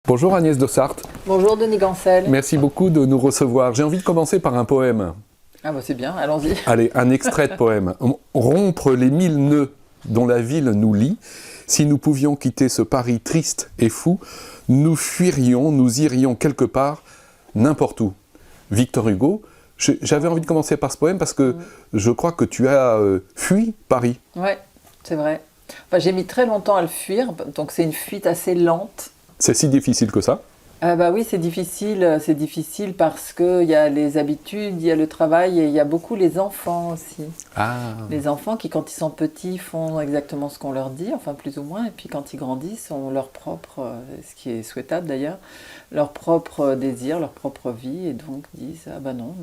Bonjour Agnès Dossart. Bonjour Denis Gancel. Merci beaucoup de nous recevoir. J'ai envie de commencer par un poème. Ah bah c'est bien, allons-y. Allez, un extrait de poème. Rompre les 1000 nœuds dont la ville nous lie. Si nous pouvions quitter ce Paris triste et fou, nous fuirions, nous irions quelque part, n'importe où. Victor Hugo. J'avais envie de commencer par ce poème parce que je crois que tu as fui Paris. Ouais, c'est vrai. Enfin, j'ai mis très longtemps à le fuir, donc c'est une fuite assez lente. C'est si difficile que ça? Bah oui, c'est difficile parce qu'il y a les habitudes, il y a le travail et il y a beaucoup les enfants aussi. Ah. Les enfants qui, quand ils sont petits, font exactement ce qu'on leur dit, enfin plus ou moins, et puis quand ils grandissent, ont leur propre, ce qui est souhaitable d'ailleurs, leur propre désir, leur propre vie, et donc disent « Ah bah non,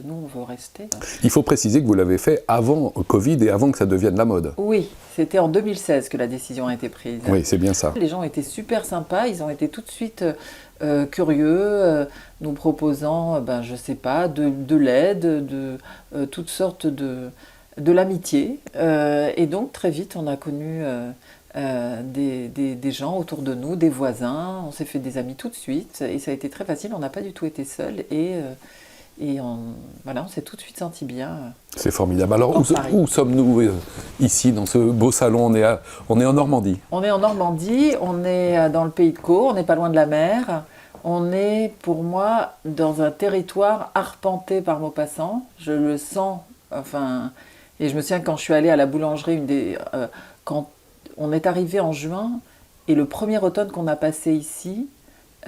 nous on veut rester ». Il faut préciser que vous l'avez fait avant Covid et avant que ça devienne la mode. Oui, c'était en 2016 que la décision a été prise. Oui, c'est bien ça. Les gens étaient super sympas, ils ont été tout de suite curieux, nous proposant, je sais pas, de l'aide, de toutes sortes de l'amitié. Et donc très vite, on a connu des gens autour de nous, des voisins, on s'est fait des amis tout de suite, et ça a été très facile, on n'a pas du tout été seuls, et on s'est tout de suite senti bien. C'est formidable. Alors, où sommes-nous ici, dans ce beau salon? On est en Normandie. On est en Normandie, on est dans le pays de Caux, on n'est pas loin de la mer. On est, pour moi, dans un territoire arpenté par Maupassant. Je le sens, enfin... Et je me souviens quand je suis allée à la boulangerie, quand on est arrivé en juin, et le premier automne qu'on a passé ici, à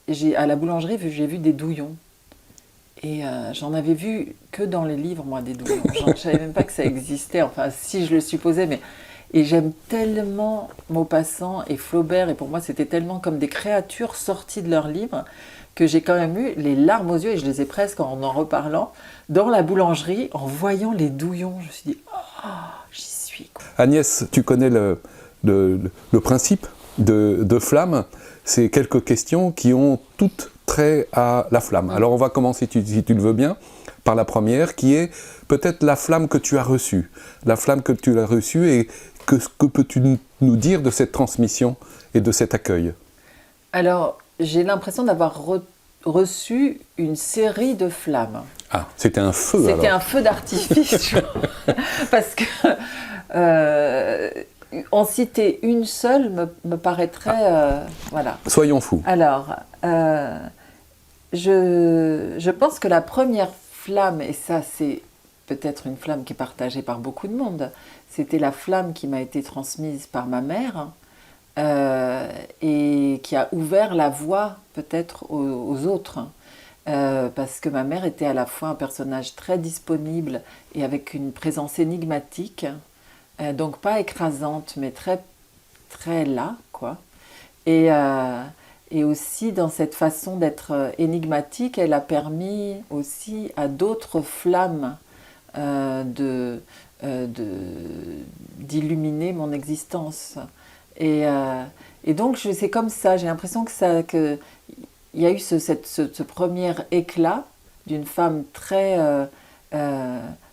la boulangerie, j'ai vu des douillons. Et j'en avais vu que dans les livres, moi, des douillons. Je ne savais même pas que ça existait, enfin, si je le supposais, mais... Et j'aime tellement Maupassant et Flaubert, et pour moi, c'était tellement comme des créatures sorties de leurs livres, que j'ai quand même eu les larmes aux yeux, et je les ai presque en reparlant, dans la boulangerie, en voyant les douillons. Je me suis dit, oh, j'y suis. Agnès, tu connais le principe de flamme. C'est quelques questions qui ont toutes trait à la flamme. Alors on va commencer, si tu le veux bien, par la première, qui est peut-être la flamme que tu as reçue. La flamme que tu as reçue, et que peux-tu nous dire de cette transmission et de cet accueil? Alors, j'ai l'impression d'avoir reçu une série de flammes. Ah, c'était un feu alors. C'était un feu d'artifice, parce que en citer une seule me paraîtrait... voilà. Soyons fous. Alors, je pense que la première flamme, et ça c'est peut-être une flamme qui est partagée par beaucoup de monde, c'était la flamme qui m'a été transmise par ma mère, et qui a ouvert la voie peut-être aux autres. Parce que ma mère était à la fois un personnage très disponible et avec une présence énigmatique, donc pas écrasante mais très, très là, quoi. Et aussi dans cette façon d'être énigmatique, elle a permis aussi à d'autres flammes d'illuminer mon existence. Et donc c'est comme ça, j'ai l'impression que il y a eu ce premier éclat d'une femme très,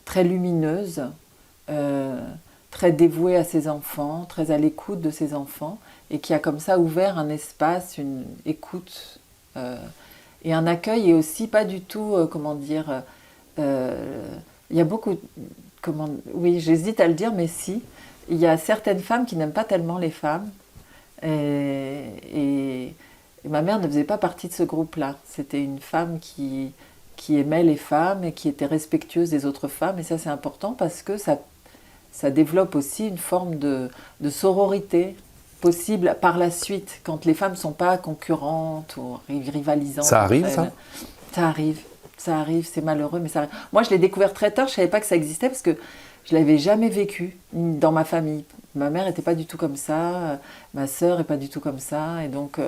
très lumineuse, très dévouée à ses enfants, très à l'écoute de ses enfants, et qui a comme ça ouvert un espace, une écoute et un accueil, et aussi pas du tout, il y a beaucoup, oui, j'hésite à le dire, mais si, il y a certaines femmes qui n'aiment pas tellement les femmes, et ma mère ne faisait pas partie de ce groupe-là. C'était une femme qui aimait les femmes et qui était respectueuse des autres femmes, et ça c'est important parce que ça développe aussi une forme de sororité possible par la suite, quand les femmes ne sont pas concurrentes ou rivalisantes. Ça arrive, ça? Ça arrive, c'est malheureux, mais ça arrive. Moi, je l'ai découvert très tard, je ne savais pas que ça existait parce que je ne l'avais jamais vécu dans ma famille. Ma mère n'était pas du tout comme ça, ma sœur n'est pas du tout comme ça, et donc...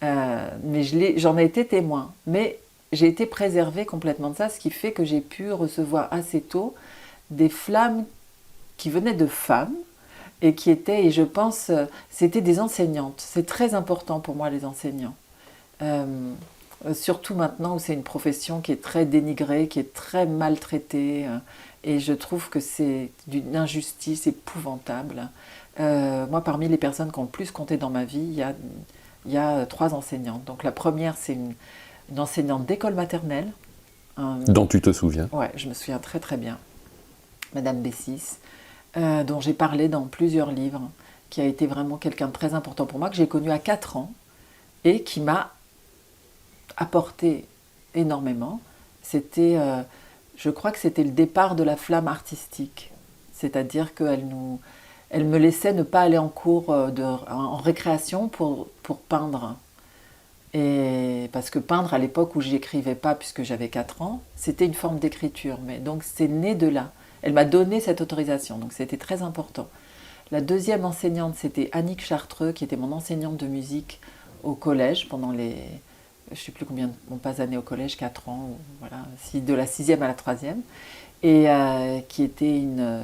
mais j'en ai été témoin. Mais j'ai été préservée complètement de ça, ce qui fait que j'ai pu recevoir assez tôt des flammes qui venaient de femmes, et qui étaient, et je pense, c'était des enseignantes. C'est très important pour moi, les enseignants. Surtout maintenant où c'est une profession qui est très dénigrée, qui est très maltraitée, et je trouve que c'est d'une injustice épouvantable. Moi, parmi les personnes qui ont le plus compté dans ma vie, il y a il y a 3 enseignantes. Donc la première, c'est une enseignante d'école maternelle. Dont tu te souviens? Ouais, je me souviens très très bien. Madame Bessis, dont j'ai parlé dans plusieurs livres, qui a été vraiment quelqu'un de très important pour moi, que j'ai connu à 4 ans et qui m'a apporté énormément. C'était, je crois que c'était le départ de la flamme artistique. C'est-à-dire elle me laissait ne pas aller en cours en récréation pour peindre. Et parce que peindre à l'époque où j'écrivais pas, puisque j'avais 4 ans, c'était une forme d'écriture. Mais donc c'est né de là. Elle m'a donné cette autorisation, donc c'était très important. La deuxième enseignante, c'était Annick Chartreux, qui était mon enseignante de musique au collège pendant les... Je ne sais plus combien on passe d'années au collège, 4 ans, voilà, de la 6e à la 3e. Et qui était une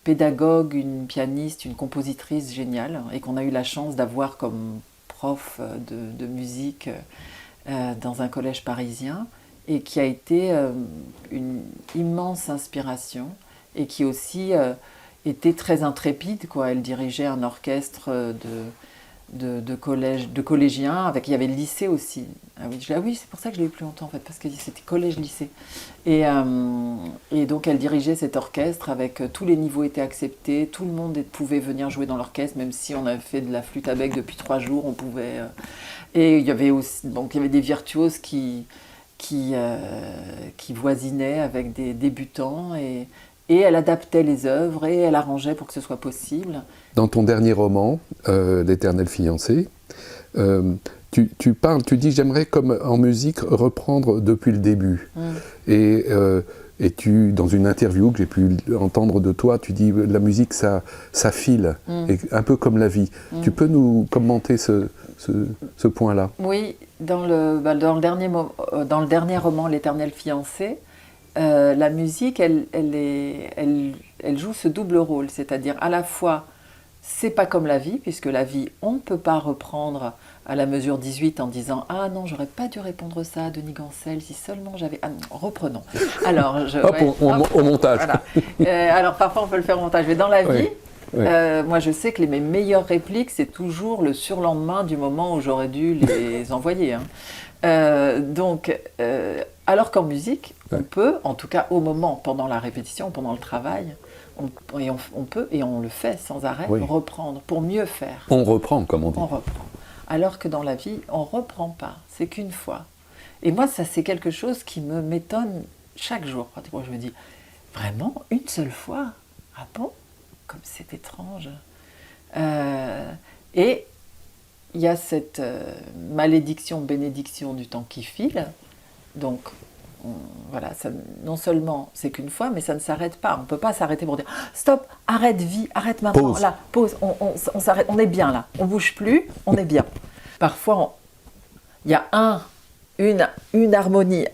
pédagogue, une pianiste, une compositrice géniale, et qu'on a eu la chance d'avoir comme prof de musique dans un collège parisien, et qui a été une immense inspiration, et qui aussi était très intrépide, quoi. Elle dirigeait un orchestre de collégiens, il y avait le lycée aussi. Ah oui, c'est pour ça que je l'ai eu plus longtemps en fait, parce que c'était collège-lycée. Et donc elle dirigeait cet orchestre avec tous les niveaux étaient acceptés, tout le monde pouvait venir jouer dans l'orchestre, même si on avait fait de la flûte à bec depuis 3 jours, on pouvait. Et il y avait aussi, donc il y avait des virtuoses qui voisinaient avec des débutants et elle adaptait les œuvres et elle arrangeait pour que ce soit possible. Dans ton dernier roman, L'Éternel fiancé, tu dis j'aimerais comme en musique reprendre depuis le début. Et dans une interview que j'ai pu entendre de toi, tu dis la musique ça file, et un peu comme la vie. Tu peux nous commenter ce point-là? Oui, dans le dernier roman, L'Éternel fiancé, la musique, elle joue ce double rôle, c'est-à-dire à la fois, c'est pas comme la vie, puisque la vie, on ne peut pas reprendre à la mesure 18 en disant « Ah non, j'aurais pas dû répondre ça à Denis Gancel, si seulement j'avais... » Ah non, reprenons. Alors, au montage. Voilà. Alors, parfois, on peut le faire au montage, mais dans la vie, moi, je sais que mes meilleures répliques, c'est toujours le surlendemain du moment où j'aurais dû les envoyer. Alors qu'en musique, on peut, en tout cas au moment, pendant la répétition, pendant le travail, on peut, et on le fait sans arrêt, reprendre pour mieux faire. On reprend, comme on dit. On reprend. Alors que dans la vie, on ne reprend pas, c'est qu'une fois. Et moi, ça c'est quelque chose qui m'étonne chaque jour. Pratiquement, je me dis, vraiment, une seule fois? Ah bon? Comme c'est étrange. Et il y a cette malédiction, bénédiction du temps qui file. Donc, voilà, non seulement c'est qu'une fois, mais ça ne s'arrête pas. On ne peut pas s'arrêter pour dire stop, arrête vie, arrête maintenant. Pause. Là, pause, on s'arrête, on est bien là, on ne bouge plus, on est bien. Parfois, il y a une harmonie,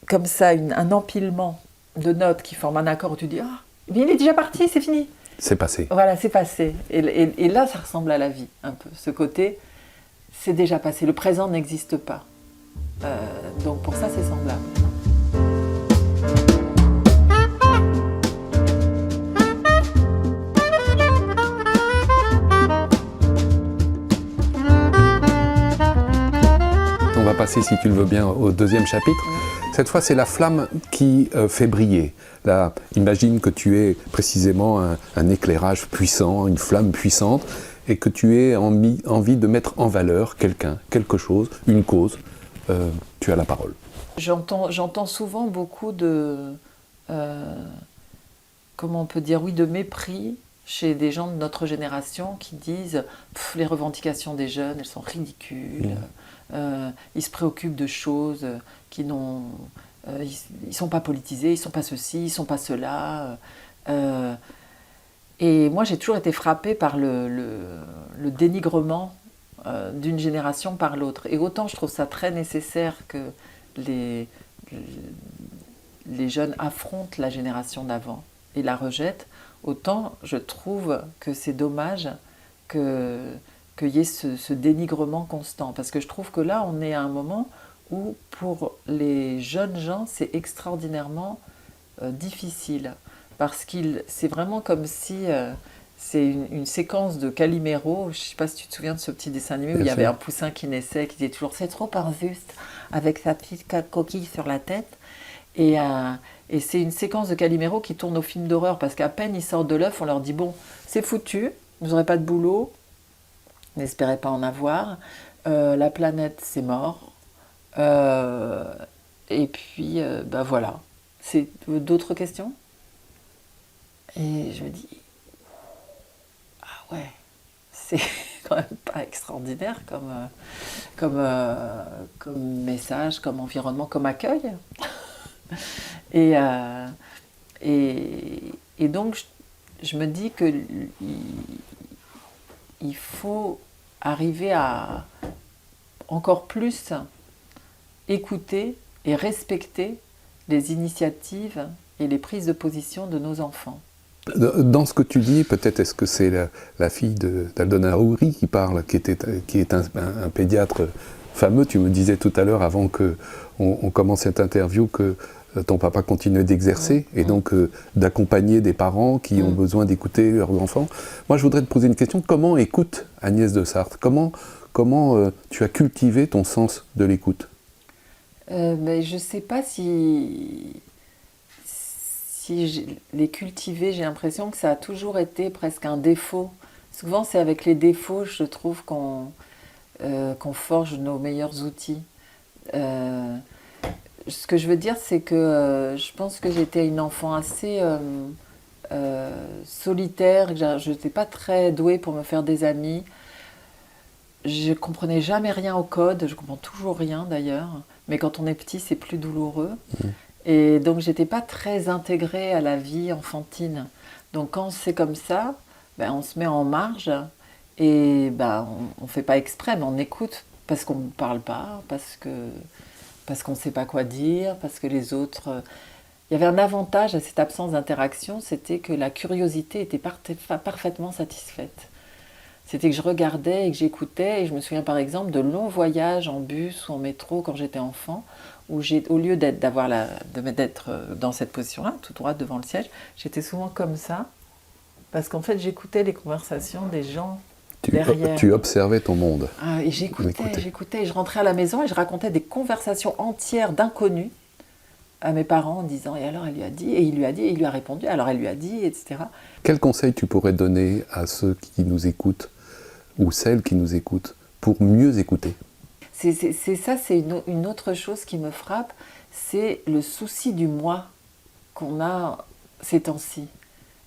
comme ça, un empilement de notes qui forment un accord où tu dis il est déjà parti, c'est fini. C'est passé. Voilà, c'est passé. Et là, ça ressemble à la vie, un peu. Ce côté, c'est déjà passé. Le présent n'existe pas. Donc pour ça, c'est semblable. On va passer, si tu le veux bien, au deuxième chapitre. Cette fois, c'est la flamme qui fait briller. Là, imagine que tu es précisément un éclairage puissant, une flamme puissante, et que tu aies envie de mettre en valeur quelqu'un, quelque chose, une cause. Tu as la parole. J'entends souvent beaucoup de, comment on peut dire, de mépris chez des gens de notre génération qui disent les revendications des jeunes, elles sont ridicules. Ils se préoccupent de choses qui n'ont... ils ne sont pas politisés, ils ne sont pas ceci, ils ne sont pas cela. Et moi, j'ai toujours été frappée par le dénigrement d'une génération par l'autre. Et autant je trouve ça très nécessaire que les jeunes affrontent la génération d'avant et la rejettent, autant je trouve que c'est dommage qu'il y ait ce dénigrement constant. Parce que je trouve que là, on est à un moment où, pour les jeunes gens, c'est extraordinairement difficile. Parce que c'est vraiment comme si C'est une séquence de Calimero. Je ne sais pas si tu te souviens de ce petit dessin animé où il y avait un poussin qui naissait, qui disait toujours c'est trop injuste, avec sa petite coquille sur la tête. Et c'est une séquence de Calimero qui tourne au film d'horreur parce qu'à peine ils sortent de l'œuf, on leur dit bon, c'est foutu, vous n'aurez pas de boulot, n'espérez pas en avoir, la planète c'est mort, et puis bah voilà. C'est d'autres questions? Et je me dis ah ouais, c'est quand même pas extraordinaire comme message, comme environnement, comme accueil. Et donc, je me dis que il faut arriver à encore plus écouter et respecter les initiatives et les prises de position de nos enfants. Dans ce que tu dis, peut-être est-ce que c'est la fille d'Aldona Roury qui parle, qui est un pédiatre fameux. Tu me disais tout à l'heure, avant qu'on commence cette interview, que ton papa continuait d'exercer et donc d'accompagner des parents qui ont besoin d'écouter leurs enfants. Moi, je voudrais te poser une question. Comment écoute Agnès de Sarthe? Comment tu as cultivé ton sens de l'écoute? Mais je ne sais pas si je l'ai cultivé. J'ai l'impression que ça a toujours été presque un défaut. Souvent, c'est avec les défauts, je trouve, qu'on forge nos meilleurs outils. Ce que je veux dire, c'est que je pense que j'étais une enfant assez solitaire. Je n'étais pas très douée pour me faire des amis. Je comprenais jamais rien au code. Je comprends toujours rien d'ailleurs. Mais quand on est petit, c'est plus douloureux. Et donc, j'étais pas très intégrée à la vie enfantine. Donc, quand c'est comme ça, ben, on se met en marge et ben, on fait pas exprès, mais on écoute parce qu'on ne parle pas, parce qu'on ne sait pas quoi dire, parce que les autres... Il y avait un avantage à cette absence d'interaction, c'était que la curiosité était parfaitement satisfaite. C'était que je regardais et que j'écoutais, et je me souviens par exemple de longs voyages en bus ou en métro quand j'étais enfant, où au lieu d'être dans cette position-là, tout droit devant le siège, j'étais souvent comme ça, parce qu'en fait j'écoutais les conversations des gens derrière. Tu observais ton monde. Ah, et j'écoutais, et je rentrais à la maison et je racontais des conversations entières d'inconnus à mes parents en disant « et alors elle lui a dit, et il lui a dit, et il lui a répondu, alors elle lui a dit, etc. » Quel conseil tu pourrais donner à ceux qui nous écoutent, ou celles qui nous écoutent, pour mieux écouter? C'est une autre chose qui me frappe, c'est le souci du moi qu'on a ces temps-ci.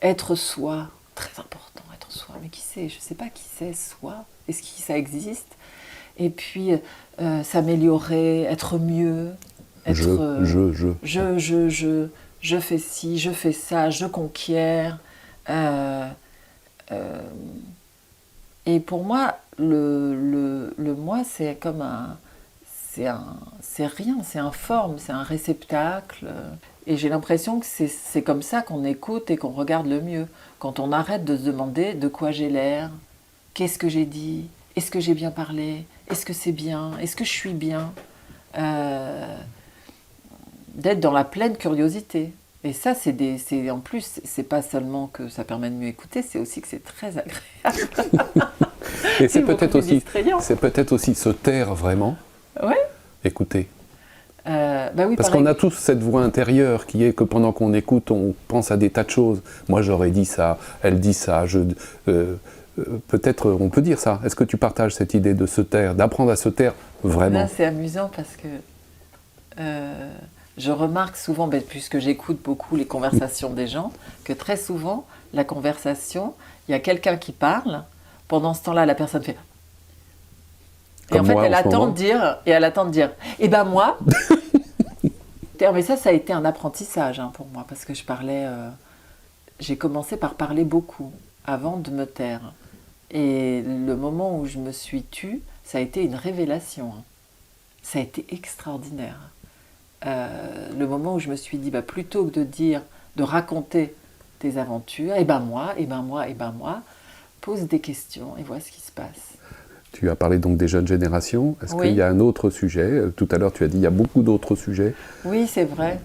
Être soi, très important, être soi. Mais qui c'est? Je ne sais pas qui c'est, soi. Est-ce que ça existe? Et puis, s'améliorer, être mieux. Être, je fais ci, je fais ça, je conquiers. Et pour moi, le moi, c'est comme c'est rien, c'est informe, c'est un réceptacle. Et j'ai l'impression que c'est comme ça qu'on écoute et qu'on regarde le mieux. Quand on arrête de se demander de quoi j'ai l'air, qu'est-ce que j'ai dit, est-ce que j'ai bien parlé, est-ce que c'est bien, est-ce que je suis bien, d'être dans la pleine curiosité. Et ça, en plus, c'est pas seulement que ça permet de mieux écouter, c'est aussi que c'est très agréable. Et c'est peut-être aussi se taire vraiment. Ouais. Écouter. Bah oui, parce qu'on a tous cette voix intérieure qui est que pendant qu'on écoute, on pense à des tas de choses. Moi, j'aurais dit ça, elle dit ça. Peut-être on peut dire ça. Est-ce que tu partages cette idée de se taire, d'apprendre à se taire vraiment? Là, c'est amusant parce que je remarque souvent, puisque j'écoute beaucoup les conversations des gens, que très souvent, la conversation, il y a quelqu'un qui parle. Pendant ce temps-là, la personne fait... Et en fait, elle attend de dire, eh ben moi... Mais ça a été un apprentissage pour moi, parce que j'ai commencé par parler beaucoup, avant de me taire. Et le moment où je me suis tue, ça a été une révélation. Ça a été extraordinaire. Le moment où je me suis dit, plutôt que de raconter tes aventures, eh ben moi, pose des questions et vois ce qui se passe. Tu as parlé donc des jeunes générations. Est-ce qu'il y a un autre sujet? Tout à l'heure, tu as dit qu'il y a beaucoup d'autres sujets. Oui, c'est vrai.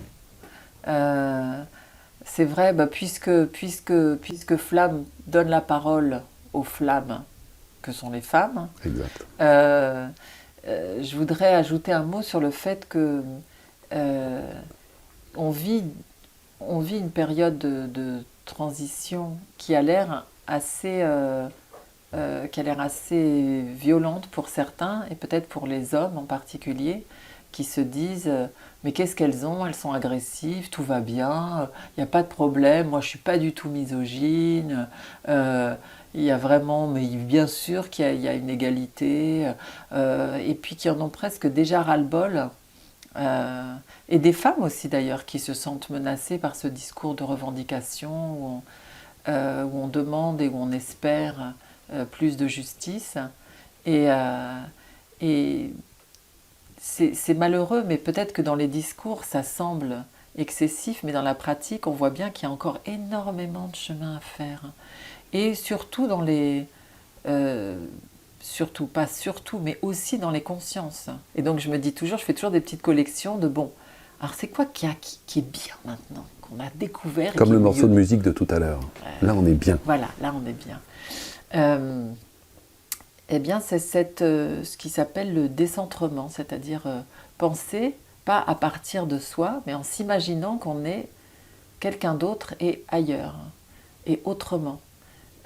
c'est vrai, puisque Flamme donne la parole aux flammes que sont les femmes, Exact. je voudrais ajouter un mot sur le fait que on vit une période de transition qui a l'air assez violente pour certains, et peut-être pour les hommes en particulier, qui se disent mais qu'est-ce qu'elles ont? Elles sont agressives, tout va bien, il n'y a pas de problème, moi je ne suis pas du tout misogyne, il y a vraiment, mais bien sûr qu'il y a une égalité, et puis qui en ont presque déjà ras-le-bol. Et des femmes aussi d'ailleurs qui se sentent menacées par ce discours de revendication où on demande et où on espère plus de justice. Et, et c'est malheureux, mais peut-être que dans les discours ça semble excessif, mais dans la pratique on voit bien qu'il y a encore énormément de chemin à faire. Et surtout dans les... surtout, pas surtout, mais aussi dans les consciences. Et donc je me dis toujours, je fais toujours des petites collections de bon. Alors c'est quoi qui est bien maintenant, qu'on a découvert? Comme le morceau de musique de tout à l'heure. Là on est bien. Voilà, là on est bien. Eh bien c'est ce qui s'appelle le décentrement, c'est-à-dire penser pas à partir de soi, mais en s'imaginant qu'on est quelqu'un d'autre et ailleurs, et autrement.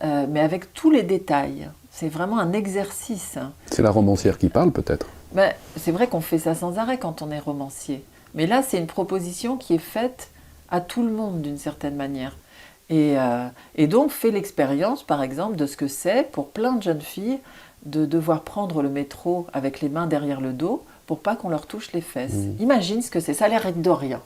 Mais avec tous les détails. C'est vraiment un exercice. C'est la romancière qui parle peut-être. Ben, c'est vrai qu'on fait ça sans arrêt quand on est romancier. Mais là, c'est une proposition qui est faite à tout le monde d'une certaine manière. Et donc, fait l'expérience, par exemple, de ce que c'est pour plein de jeunes filles de devoir prendre le métro avec les mains derrière le dos pour pas qu'on leur touche les fesses. Imagine ce que c'est, ça a l'air de rien.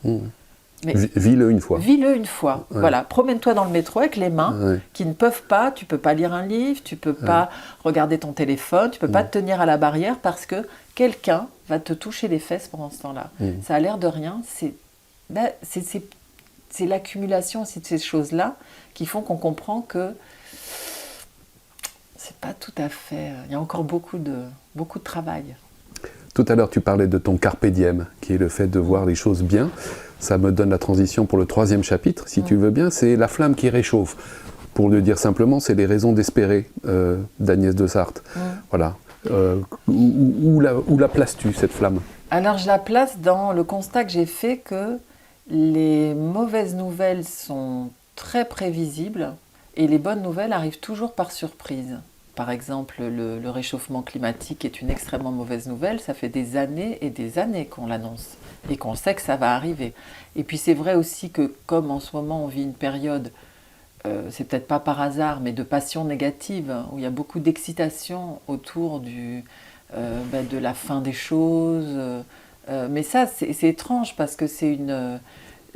Mais vis-le une fois. Vis-le une fois. Ouais. Voilà, promène-toi dans le métro avec les mains qui ne peuvent pas, tu peux pas lire un livre, tu peux pas regarder ton téléphone, tu peux pas te tenir à la barrière parce que quelqu'un va te toucher les fesses pendant ce temps-là. Ça a l'air de rien, c'est l'accumulation aussi de ces choses-là qui font qu'on comprend que c'est pas tout à fait... Il y a encore beaucoup de travail. Tout à l'heure, tu parlais de ton carpe diem, qui est le fait de voir les choses bien. Ça me donne la transition pour le 3e chapitre, si tu veux bien. C'est la flamme qui réchauffe. Pour le dire simplement, c'est les raisons d'espérer d'Agnès de Sarthe. Voilà. Où la places-tu, cette flamme? Alors, je la place dans le constat que j'ai fait que les mauvaises nouvelles sont très prévisibles et les bonnes nouvelles arrivent toujours par surprise. Par exemple, le réchauffement climatique est une extrêmement mauvaise nouvelle. Ça fait des années et des années qu'on l'annonce et qu'on sait que ça va arriver. Et puis c'est vrai aussi que comme en ce moment on vit une période, c'est peut-être pas par hasard, mais de passion négative, où il y a beaucoup d'excitation autour de la fin des choses. Mais ça, c'est étrange parce que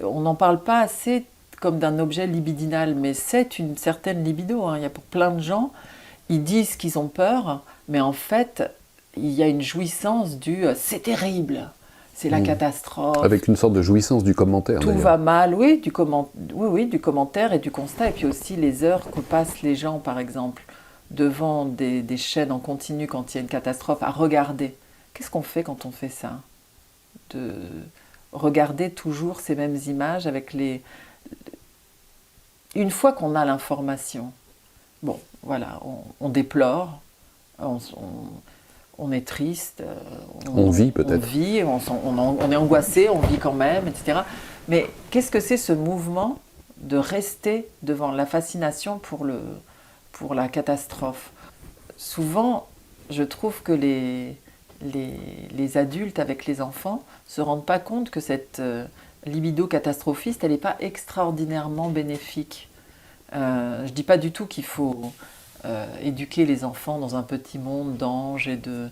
on n'en parle pas assez comme d'un objet libidinal, mais c'est une certaine libido. Il y a pour plein de gens... Ils disent qu'ils ont peur, mais en fait, il y a une jouissance c'est terrible, c'est la catastrophe. Avec une sorte de jouissance du commentaire. Tout va mal, oui, du commentaire et du constat, et puis aussi les heures que passent les gens, par exemple, devant des chaînes en continu quand il y a une catastrophe, à regarder. Qu'est-ce qu'on fait quand on fait ça? De regarder toujours ces mêmes images avec une fois qu'on a l'information. Bon, voilà, on déplore, on est triste, on vit peut-être. On vit, on est angoissé, on vit quand même, etc. Mais qu'est-ce que c'est ce mouvement de rester devant la fascination pour la catastrophe? Souvent, je trouve que les adultes avec les enfants ne se rendent pas compte que cette libido catastrophiste, elle n'est pas extraordinairement bénéfique. Je ne dis pas du tout qu'il faut éduquer les enfants dans un petit monde d'anges et de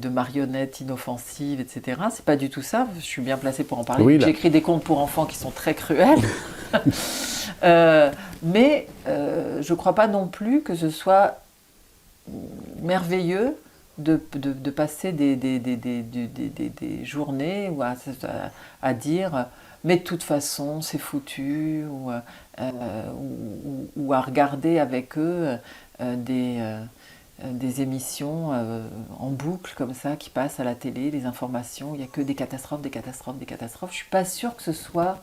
marionnettes inoffensives, etc. C'est pas du tout ça. Je suis bien placée pour en parler. Oui, j'écris des contes pour enfants qui sont très cruels. Mais je ne crois pas non plus que ce soit merveilleux de passer des journées où à dire... Mais de toute façon, c'est foutu, ou à regarder avec eux des émissions en boucle comme ça qui passent à la télé, des informations, il n'y a que des catastrophes, des catastrophes, des catastrophes. Je ne suis pas sûre que ce soit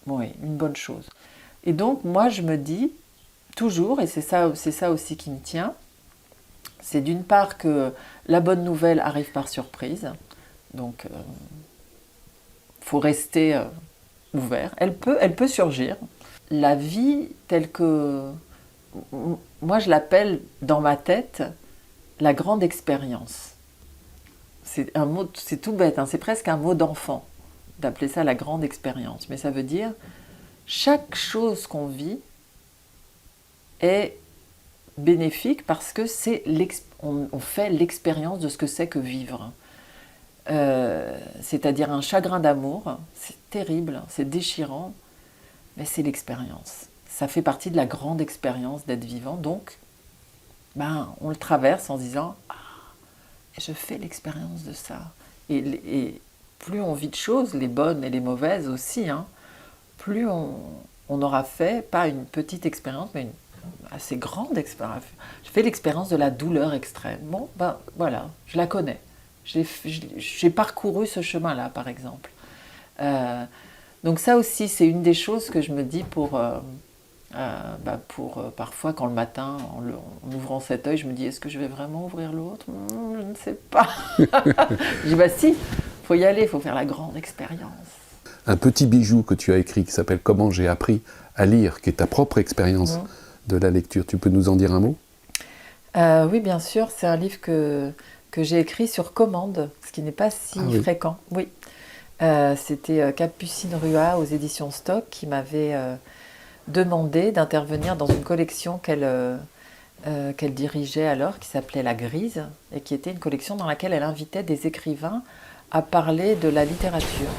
oui, une bonne chose. Et donc, moi, je me dis toujours, et c'est ça aussi qui me tient, c'est d'une part que la bonne nouvelle arrive par surprise, donc faut rester ouvert. Elle peut surgir. La vie telle que, moi je l'appelle dans ma tête, la grande expérience. C'est un mot, c'est tout bête, hein, c'est presque un mot d'enfant d'appeler ça la grande expérience. Mais ça veut dire chaque chose qu'on vit est bénéfique parce que on fait l'expérience de ce que c'est que vivre. C'est-à-dire un chagrin d'amour, c'est terrible, c'est déchirant, mais c'est l'expérience. Ça fait partie de la grande expérience d'être vivant, donc on le traverse en se disant « Ah, je fais l'expérience de ça ». Et plus on vit de choses, les bonnes et les mauvaises aussi, hein, plus on aura fait, pas une petite expérience, mais une assez grande expérience. Je fais l'expérience de la douleur extrême. Bon, voilà, je la connais. J'ai parcouru ce chemin-là, par exemple. Donc ça aussi, c'est une des choses que je me dis pour parfois, quand le matin, en ouvrant cet œil, je me dis, est-ce que je vais vraiment ouvrir l'autre ? Je ne sais pas. Je dis, si, il faut y aller, il faut faire la grande expérience. Un petit bijou que tu as écrit qui s'appelle « Comment j'ai appris à lire », qui est ta propre expérience de la lecture. Tu peux nous en dire un mot ? Oui, bien sûr. C'est un livre que j'ai écrit sur commande, ce qui n'est pas si fréquent. Oui. C'était Capucine Rua aux éditions Stock qui m'avait demandé d'intervenir dans une collection qu'elle dirigeait alors, qui s'appelait La Grise, et qui était une collection dans laquelle elle invitait des écrivains à parler de la littérature.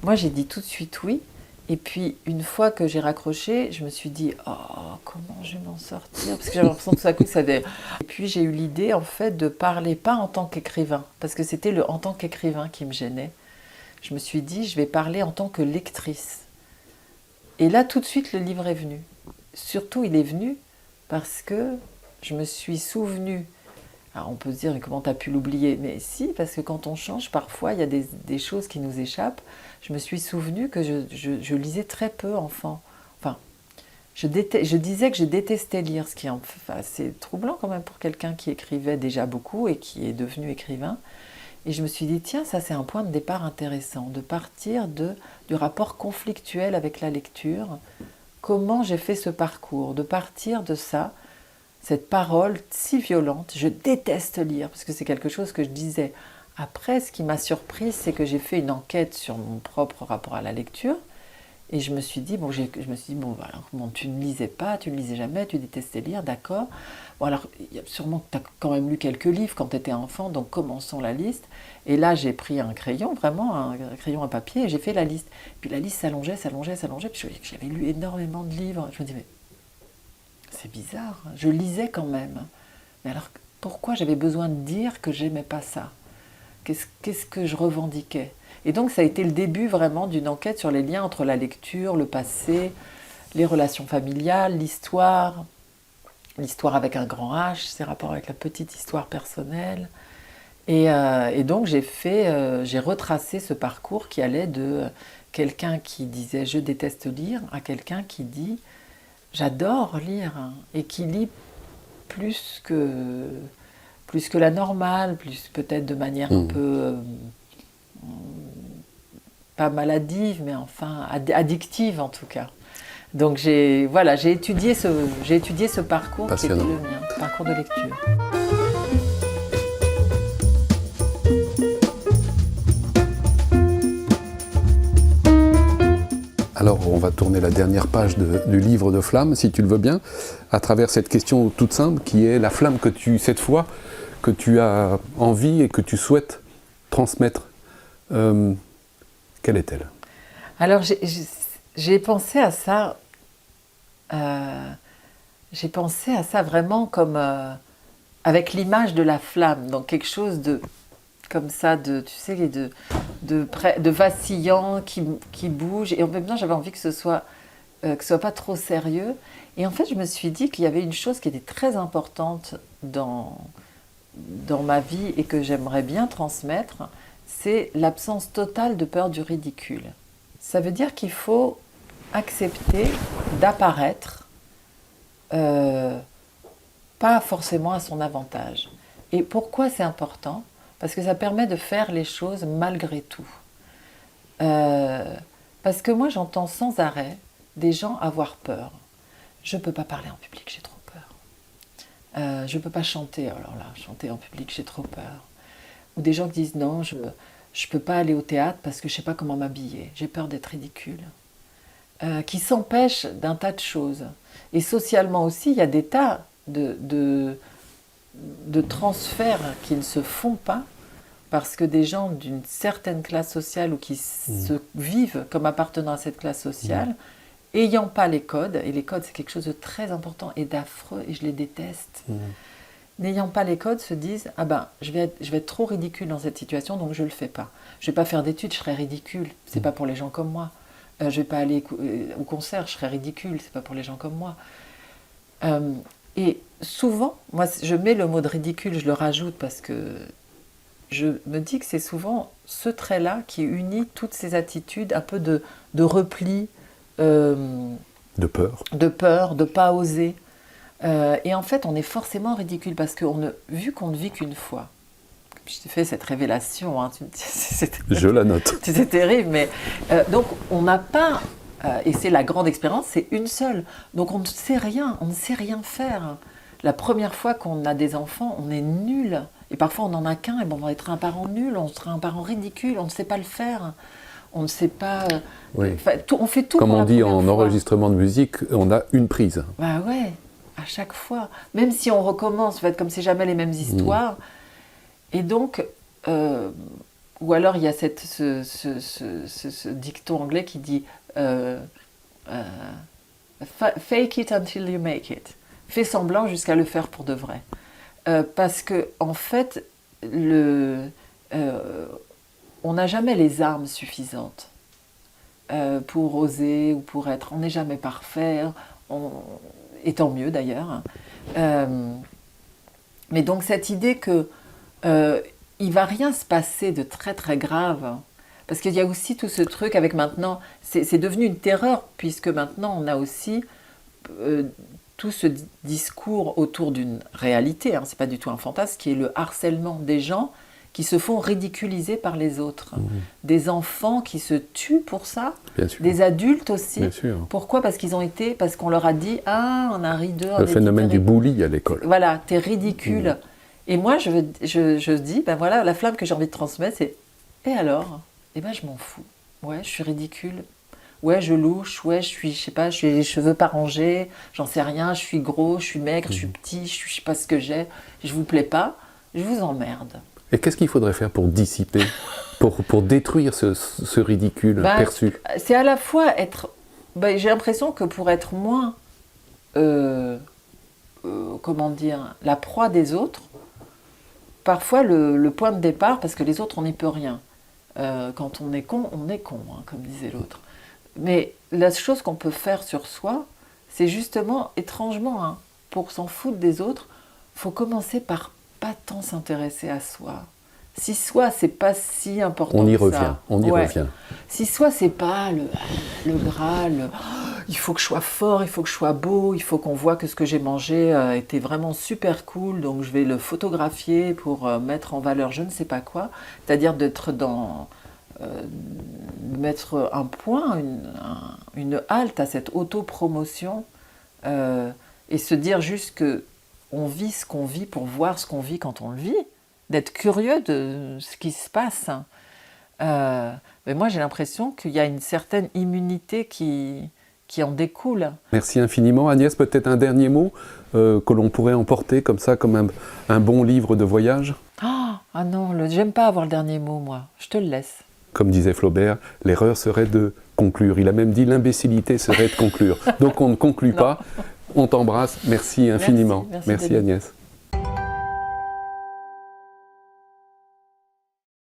Moi, j'ai dit tout de suite oui. Et puis, une fois que j'ai raccroché, je me suis dit « Oh, comment je vais m'en sortir ?» Parce que j'avais l'impression tout à coup que ça avait... Et puis, j'ai eu l'idée, en fait, de parler pas en tant qu'écrivain, parce que c'était le « en tant qu'écrivain » qui me gênait. Je me suis dit « Je vais parler en tant que lectrice ». Et là, tout de suite, le livre est venu. Surtout, il est venu parce que je me suis souvenue... Alors, on peut se dire « Mais comment tu as pu l'oublier ?» Mais si, parce que quand on change, parfois, il y a des choses qui nous échappent. Je me suis souvenue que je lisais très peu enfant. Enfin, je disais que je détestais lire, ce qui est assez troublant quand même pour quelqu'un qui écrivait déjà beaucoup et qui est devenu écrivain. Et je me suis dit, tiens, ça c'est un point de départ intéressant, de partir du rapport conflictuel avec la lecture. Comment j'ai fait ce parcours, de partir de ça, cette parole si violente. Je déteste lire, parce que c'est quelque chose que je disais. Après, ce qui m'a surprise, c'est que j'ai fait une enquête sur mon propre rapport à la lecture. Et je me suis dit, tu ne lisais pas, tu ne lisais jamais, tu détestais lire, d'accord. Bon, alors, sûrement que tu as quand même lu quelques livres quand tu étais enfant, donc commençons la liste. Et là, j'ai pris un crayon, vraiment un crayon à papier, et j'ai fait la liste. Puis la liste s'allongeait, puis j'avais lu énormément de livres. Je me dis, mais c'est bizarre, je lisais quand même. Mais alors, pourquoi j'avais besoin de dire que j'aimais pas ça ? Qu'est-ce que je revendiquais ? Et donc, ça a été le début vraiment d'une enquête sur les liens entre la lecture, le passé, les relations familiales, l'histoire avec un grand H, ses rapports avec la petite histoire personnelle. Et donc, j'ai retracé ce parcours qui allait de quelqu'un qui disait « je déteste lire » à quelqu'un qui dit « j'adore lire » et qui lit plus que la normale, plus peut-être de manière un peu... pas maladive, mais enfin addictive en tout cas. Donc j'ai étudié ce parcours qui était le mien, parcours de lecture. Alors on va tourner la dernière page du livre de Flamme, si tu le veux bien, à travers cette question toute simple qui est la flamme cette fois, que tu as envie et que tu souhaites transmettre. Quelle est-elle ? Alors j'ai pensé à ça. J'ai pensé à ça vraiment comme avec l'image de la flamme, donc quelque chose de comme ça, de vacillant qui bouge. Et en même temps, j'avais envie que ce soit pas trop sérieux. Et en fait, je me suis dit qu'il y avait une chose qui était très importante dans ma vie et que j'aimerais bien transmettre, c'est l'absence totale de peur du ridicule. Ça veut dire qu'il faut accepter d'apparaître pas forcément à son avantage. Et pourquoi c'est important? Parce que ça permet de faire les choses malgré tout. Parce que moi, j'entends sans arrêt des gens avoir peur. Je ne peux pas parler en public, j'ai trop peur. Je ne peux pas chanter, alors là, chanter en public, j'ai trop peur. Ou des gens qui disent non, je ne peux pas aller au théâtre parce que je ne sais pas comment m'habiller, j'ai peur d'être ridicule. Qui s'empêchent d'un tas de choses. Et socialement aussi, il y a des tas de transferts qui ne se font pas parce que des gens d'une certaine classe sociale ou qui se vivent comme appartenant à cette classe sociale, ayant pas les codes, et les codes c'est quelque chose de très important et d'affreux et je les déteste, n'ayant pas les codes se disent « Ah ben, je vais être trop ridicule dans cette situation donc je le fais pas. Je vais pas faire d'études, je serai ridicule, c'est pas pour les gens comme moi. Je vais pas aller au concert, je serai ridicule, c'est pas pour les gens comme moi. » Et souvent, moi je mets le mot de ridicule, je le rajoute parce que je me dis que c'est souvent ce trait-là qui unit toutes ces attitudes un peu de repli, de peur, de ne pas oser. Et en fait, on est forcément ridicule parce que vu qu'on ne vit qu'une fois, je t'ai fait cette révélation, hein, je la note. C'est terrible, mais donc on n'a pas, et c'est la grande expérience, c'est une seule. Donc on ne sait rien faire. La première fois qu'on a des enfants, on est nul. Et parfois on n'en a qu'un, et bon, on va être un parent nul, on sera un parent ridicule, on ne sait pas le faire. On ne sait pas. Oui. On fait tout. Comme pour on la dit première en fois. enregistrement de musique, on a une prise. Bah ouais, à chaque fois. Même si on recommence, en fait, comme c'est jamais les mêmes histoires. Et donc, ou alors il y a ce dicton anglais qui dit fake it until you make it. Fais semblant jusqu'à le faire pour de vrai. Parce que en fait, on n'a jamais les armes suffisantes pour oser ou pour être. On n'est jamais parfait, et tant mieux d'ailleurs. Mais donc cette idée que il va rien se passer de très très grave, parce qu'il y a aussi tout ce truc avec maintenant, c'est devenu une terreur puisque maintenant on a aussi tout ce discours autour d'une réalité, hein, c'est pas du tout un fantasme, qui est le harcèlement des gens qui se font ridiculiser par les autres. Des enfants qui se tuent pour ça, des adultes aussi. Bien sûr. Pourquoi? Parce qu'on leur a dit « Ah, on a ri d'eux. » Le phénomène du bully à l'école. Voilà, t'es ridicule. Et moi, je dis, ben voilà, la flamme que j'ai envie de transmettre, c'est « Et alors? Eh ben, je m'en fous. Ouais, je suis ridicule. Ouais, je louche. Ouais, je sais pas, j'ai les cheveux pas rangés. J'en sais rien. Je suis gros, je suis maigre, je suis petit, je sais pas ce que j'ai. Je vous plais pas. Je vous emmerde. » Et qu'est-ce qu'il faudrait faire pour dissiper, pour détruire ce ridicule perçu? C'est à la fois être... j'ai l'impression que pour être moins, comment dire, la proie des autres, parfois le point de départ, parce que les autres, on n'y peut rien. Quand on est con, hein, comme disait l'autre. Mais la chose qu'on peut faire sur soi, c'est justement, étrangement, hein, pour s'en foutre des autres, il faut commencer par pas tant s'intéresser à soi. Si soi, c'est pas si important on y que revient, ça. on y revient. Si soi, c'est pas le Graal, il faut que je sois fort, il faut que je sois beau, il faut qu'on voit que ce que j'ai mangé était vraiment super cool, donc je vais le photographier pour mettre en valeur je ne sais pas quoi. C'est-à-dire d'être dans... mettre un point, une halte à cette autopromotion et se dire juste que on vit ce qu'on vit pour voir ce qu'on vit quand on le vit, d'être curieux de ce qui se passe. Mais moi, j'ai l'impression qu'il y a une certaine immunité qui en découle. Merci infiniment. Agnès, peut-être un dernier mot que l'on pourrait emporter comme ça, comme un bon livre de voyage? Ah non, j'aime pas avoir le dernier mot, moi. Je te le laisse. Comme disait Flaubert, l'erreur serait de conclure. Il a même dit l'imbécilité serait de conclure. Donc on ne conclut pas. On t'embrasse, merci infiniment. Merci Agnès.